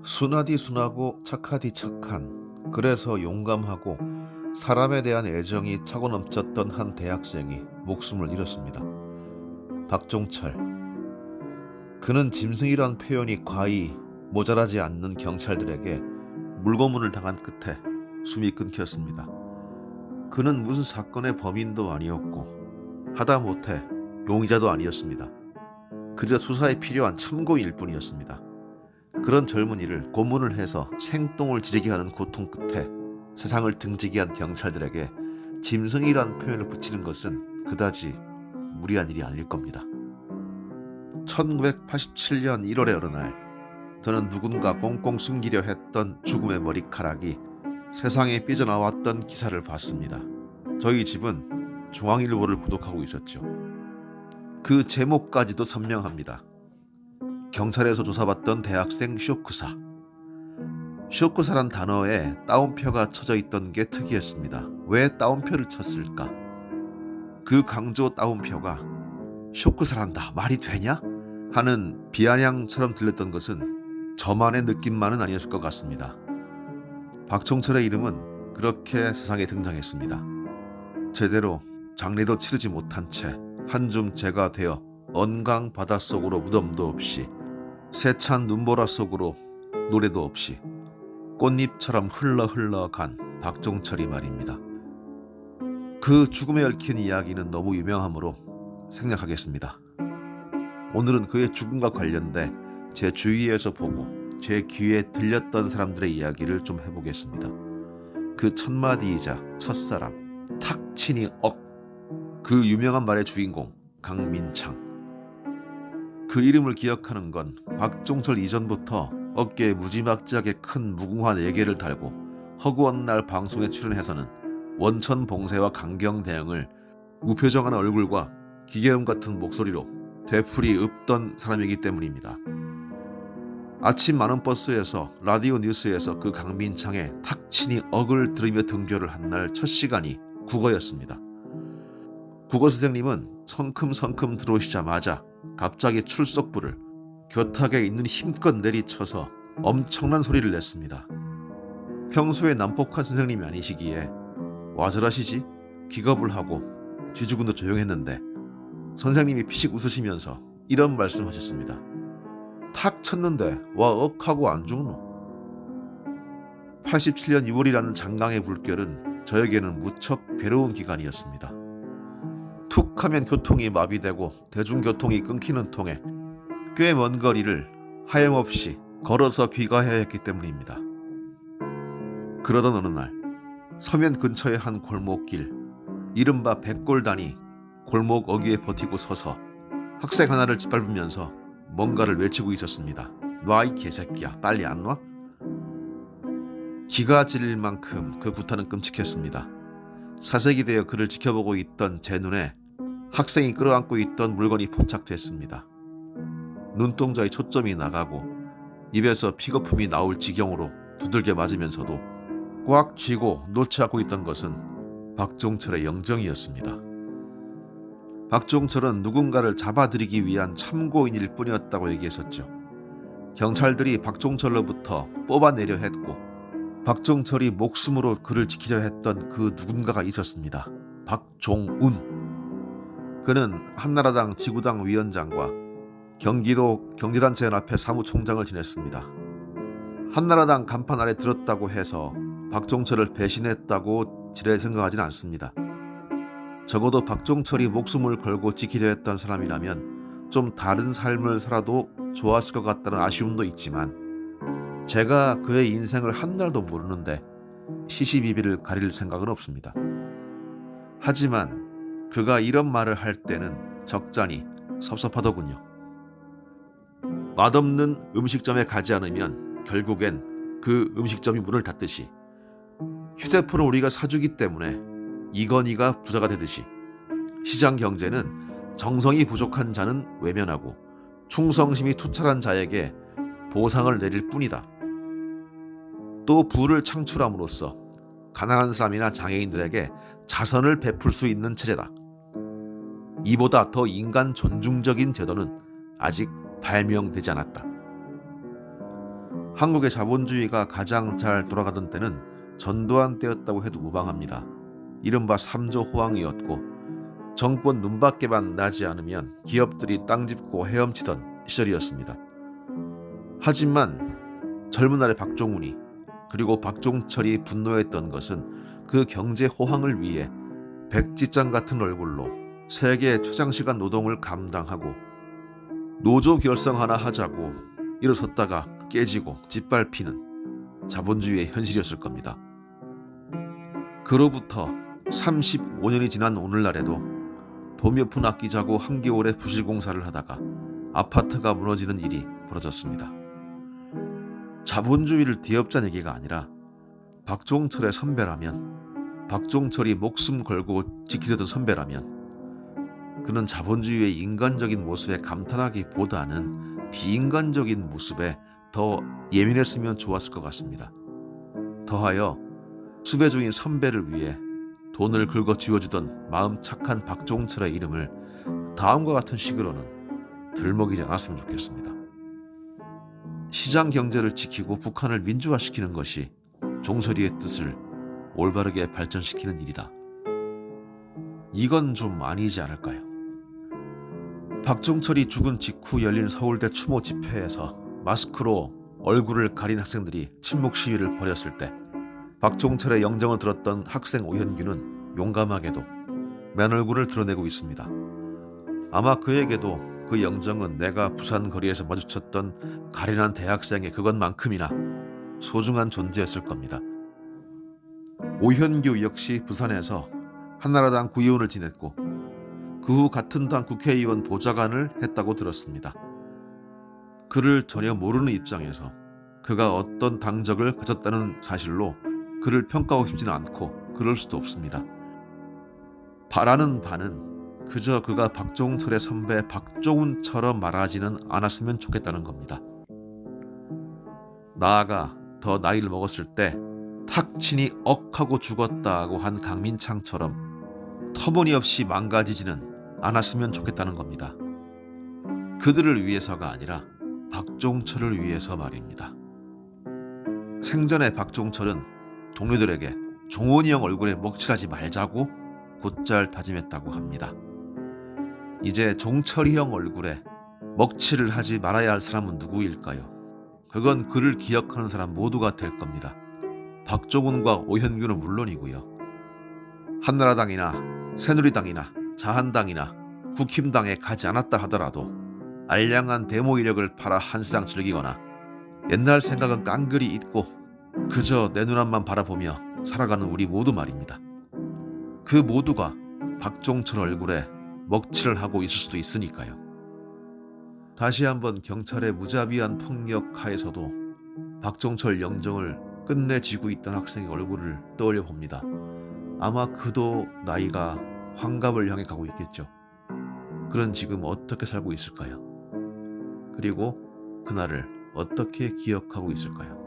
순하디 순하고 착하디 착한, 그래서 용감하고 사람에 대한 애정이 차고 넘쳤던 한 대학생이 목숨을 잃었습니다. 박종철. 그는 짐승이란 표현이 과히 모자라지 않는 경찰들에게 물고문을 당한 끝에 숨이 끊겼습니다. 그는 무슨 사건의 범인도 아니었고 하다못해 용의자도 아니었습니다. 그저 수사에 필요한 참고인일 뿐이었습니다. 그런 젊은이를 고문을 해서 생똥을 지르게 하는 고통 끝에 세상을 등지게 한 경찰들에게 짐승이란 표현을 붙이는 것은 그다지 무리한 일이 아닐 겁니다. 1987년 1월의 어느 날, 저는 누군가 꽁꽁 숨기려 했던 죽음의 머리카락이 세상에 삐져나왔던 기사를 봤습니다. 저희 집은 중앙일보를 구독하고 있었죠. 그 제목까지도 선명합니다. 경찰에서 조사받던 대학생 쇼크사. 쇼크사란 단어에 따옴표가 쳐져 있던 게 특이했습니다. 왜 따옴표를 쳤을까? 그 강조 따옴표가 쇼크사란다, 말이 되냐? 하는 비아냥처럼 들렸던 것은 저만의 느낌만은 아니었을 것 같습니다. 박종철의 이름은 그렇게 세상에 등장했습니다. 제대로 장례도 치르지 못한 채 한줌 재가 되어 언강 바닷속으로 무덤도 없이 세찬 눈보라 속으로 노래도 없이 꽃잎처럼 흘러 간 박종철이 말입니다. 그 죽음에 얽힌 이야기는 너무 유명하므로 생략하겠습니다. 오늘은 그의 죽음과 관련돼 제 주위에서 보고 제 귀에 들렸던 사람들의 이야기를 좀 해보겠습니다. 그 첫마디이자 첫사람, 탁친이 억. 그 유명한 말의 주인공 강민창. 그 이름을 기억하는 건 박종철 이전부터 어깨에 무지막지하게 큰 무궁화 4개를 달고 허구한 날 방송에 출연해서는 원천 봉쇄와 강경 대응을 무표정한 얼굴과 기계음 같은 목소리로 되풀이 읊던 사람이기 때문입니다. 아침 많은 버스에서 라디오 뉴스에서 그 강민창의 탁친이 억을 들으며 등교를 한 날 첫 시간이 국어였습니다. 국어 선생님은 성큼성큼 들어오시자마자 갑자기 출석부를 교탁에 있는 힘껏 내리쳐서 엄청난 소리를 냈습니다. 평소에 난폭한 선생님이 아니시기에 와 저러시지? 기겁을 하고 쥐죽은도 조용했는데 선생님이 피식 웃으시면서 이런 말씀하셨습니다. 탁 쳤는데 와 억하고 안 죽노? 87년 6월이라는 장강의 불결은 저에게는 무척 괴로운 기간이었습니다. 툭 하면 교통이 마비되고 대중교통이 끊기는 통에 꽤 먼 거리를 하염없이 걸어서 귀가해야 했기 때문입니다. 그러던 어느 날 서면 근처의 한 골목길, 이른바 백골단이 골목 어귀에 버티고 서서 학생 하나를 짓밟으면서 뭔가를 외치고 있었습니다. 놔 이 개새끼야, 빨리 안 와? 기가 질릴 만큼 그 구타는 끔찍했습니다. 사색이 되어 그를 지켜보고 있던 제 눈에 학생이 끌어안고 있던 물건이 포착됐습니다. 눈동자의 초점이 나가고 입에서 피거품이 나올 지경으로 두들겨 맞으면서도 꽉 쥐고 놓지 않고 있던 것은 박종철의 영정이었습니다. 박종철은 누군가를 잡아들이기 위한 참고인일 뿐이었다고 얘기했었죠. 경찰들이 박종철로부터 뽑아내려 했고 박종철이 목숨으로 그를 지키려 했던 그 누군가가 있었습니다. 박종운. 그는 한나라당 지구당 위원장과 경기도 경제단체연합회 사무총장을 지냈습니다. 한나라당 간판 아래 들었다고 해서 박종철을 배신했다고 지레 생각하진 않습니다. 적어도 박종철이 목숨을 걸고 지키려 했던 사람이라면 좀 다른 삶을 살아도 좋았을 것 같다는 아쉬움도 있지만 제가 그의 인생을 한 날도 모르는데 시시비비를 가릴 생각은 없습니다. 하지만 그가 이런 말을 할 때는 적잖이 섭섭하더군요. 맛없는 음식점에 가지 않으면 결국엔 그 음식점이 문을 닫듯이 휴대폰을 우리가 사주기 때문에 이건희가 부자가 되듯이 시장 경제는 정성이 부족한 자는 외면하고 충성심이 투철한 자에게 보상을 내릴 뿐이다. 또 부를 창출함으로써 가난한 사람이나 장애인들에게 자선을 베풀 수 있는 체제다. 이보다 더 인간 존중적인 제도는 아직 발명되지 않았다. 한국의 자본주의가 가장 잘 돌아가던 때는 전두환 때였다고 해도 무방합니다. 이른바 3조 호황이었고 정권 눈밖에만 나지 않으면 기업들이 땅 짚고 헤엄치던 시절이었습니다. 하지만 젊은 날의 박종훈이 그리고 박종철이 분노했던 것은 그 경제 호황을 위해 백지장 같은 얼굴로 세계 최장시간 노동을 감당하고 노조 결성 하나 하자고 일어섰다가 깨지고 짓밟히는 자본주의의 현실이었을 겁니다. 그로부터 35년이 지난 오늘날에도 돈 몇 푼 아끼자고 한겨울에 부실공사를 하다가 아파트가 무너지는 일이 벌어졌습니다. 자본주의를 뒤엎자는 얘기가 아니라 박종철의 선배라면, 박종철이 목숨 걸고 지키려던 선배라면 그는 자본주의의 인간적인 모습에 감탄하기보다는 비인간적인 모습에 더 예민했으면 좋았을 것 같습니다. 더하여 수배 중인 선배를 위해 돈을 긁어 쥐어주던 마음 착한 박종철의 이름을 다음과 같은 식으로는 들먹이지 않았으면 좋겠습니다. 시장 경제를 지키고 북한을 민주화시키는 것이 종서리의 뜻을 올바르게 발전시키는 일이다. 이건 좀 아니지 않을까요? 박종철이 죽은 직후 열린 서울대 추모 집회에서 마스크로 얼굴을 가린 학생들이 침묵 시위를 벌였을 때 박종철의 영정을 들었던 학생 오현규는 용감하게도 맨 얼굴을 드러내고 있습니다. 아마 그에게도 그 영정은 내가 부산 거리에서 마주쳤던 가련한 대학생의 그것만큼이나 소중한 존재였을 겁니다. 오현규 역시 부산에서 한나라당 구의원을 지냈고 그 후 같은 당 국회의원 보좌관을 했다고 들었습니다. 그를 전혀 모르는 입장에서 그가 어떤 당적을 가졌다는 사실로 그를 평가하고 싶지는 않고 그럴 수도 없습니다. 바라는 바는 그저 그가 박종철의 선배 박종훈처럼 말하지는 않았으면 좋겠다는 겁니다. 나아가 더 나이를 먹었을 때 탁 치니 억하고 죽었다고 한 강민창처럼 터무니없이 망가지지는 않았으면 좋겠다는 겁니다. 그들을 위해서가 아니라 박종철을 위해서 말입니다. 생전에 박종철은 동료들에게 종원이 형 얼굴에 먹칠하지 말자고 곧잘 다짐했다고 합니다. 이제 종철이 형 얼굴에 먹칠을 하지 말아야 할 사람은 누구일까요? 그건 그를 기억하는 사람 모두가 될 겁니다. 박종훈과 오현규는 물론이고요. 한나라당이나 새누리당이나 자한당이나 국힘당에 가지 않았다 하더라도 알량한 데모 이력을 팔아 한상 즐기거나 옛날 생각은 깡그리 잊고 그저 내 눈앞만 바라보며 살아가는 우리 모두 말입니다. 그 모두가 박종철 얼굴에 먹칠을 하고 있을 수도 있으니까요. 다시 한번 경찰의 무자비한 폭력 하에서도 박종철 영정을 끝내쥐고 있던 학생의 얼굴을 떠올려 봅니다. 아마 그도 나이가 환갑을 향해 가고 있겠죠. 그는 지금 어떻게 살고 있을까요? 그리고 그날을 어떻게 기억하고 있을까요?